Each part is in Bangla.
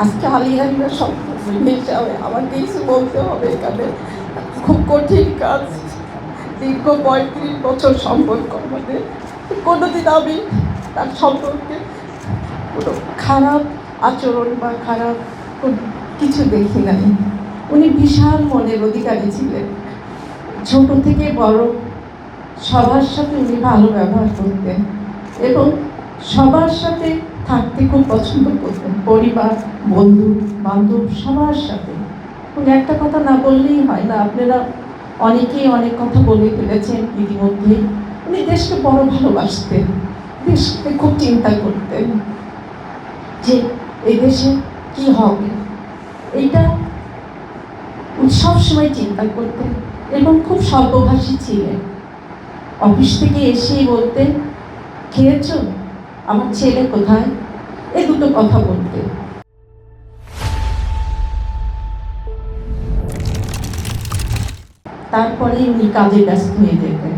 আজকে আলিয়ারা সম্পর্ক হিসাবে আমাকে কিছু বলতে হবে। এখানে খুব কঠিন কাজ, দীর্ঘ ৩৫ বছর সম্পর্ক আমাদের। কোনোদিন আমি তার সম্পর্কে কোনো খারাপ আচরণ বা খারাপ কিছু দেখি নাই। উনি বিশাল মনের অধিকারী ছিলেন। ছোট থেকে বড় সবার সাথে উনি ভালো ব্যবহার করতেন এবং সবার সাথে থাকতে খুব পছন্দ করতেন, পরিবার, বন্ধু বান্ধব সবার সাথে। উনি একটা কথা না বললেই হয় না। আপনারা অনেকেই অনেক কথা বলে ফেলেছেন ইতিমধ্যে। উনি দেশকে বড় ভালোবাসতেন, দেশকে খুব চিন্তা করতেন যে এই দেশে কি হবে, এইটা সবসময় চিন্তা করতেন এবং খুব স্বল্পভাষী ছিলেন। অফিস থেকে এসেই বলতেন, খেয়েছ, আমার ছেলে কোথায়, এই দুটো কথা বলতে। তারপরে উনি কাজে ব্যস্ত হয়ে যেতেন,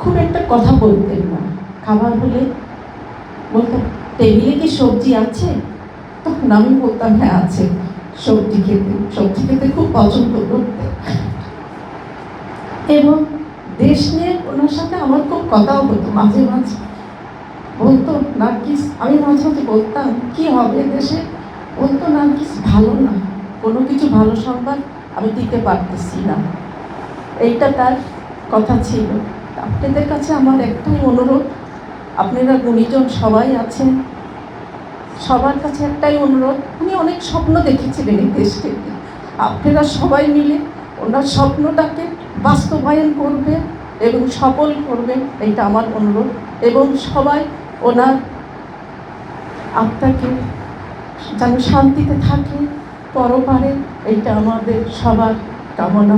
খুব একটা কথা বলতেন না। খাবার হলে বলতেন, টেবিলে কি সবজি আছে? তখন আমি বলতাম, হ্যাঁ আছে। সবজি খেতে খুব পছন্দ করতেন এবং দেশ নিয়ে ওনার সাথে আমার খুব কথাও হতো। মাঝে মাঝে বলতো, নার্গিস, আমি মাঝে মাঝে বলতাম কি হবে দেশে, বলতো, নার্গিস ভালো না, কোনো কিছু ভালো সংবাদ আমি দিতে পারতেছি না। এইটা তার কথা ছিল। আপনাদের কাছে আমার একটাই অনুরোধ, আপনারা গুণীজন সবাই আছেন, সবার কাছে একটাই অনুরোধ, উনি অনেক স্বপ্ন দেখেছিলেন এই দেশকে। আপনারা সবাই মিলে ওনার স্বপ্নটাকে বাস্তবায়ন করবে এবং সফল করবেন, এইটা আমার অনুরোধ। এবং সবাই ওনার আত্মাকে যেন শান্তিতে থাকে পরপারে, এইটা আমাদের সবার কামনা।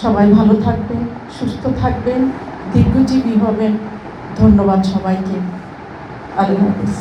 সবাই ভালো থাকবেন, সুস্থ থাকবেন, দীর্ঘজীবী হবেন। ধন্যবাদ সবাইকে। আল্লাহ হাফেজ।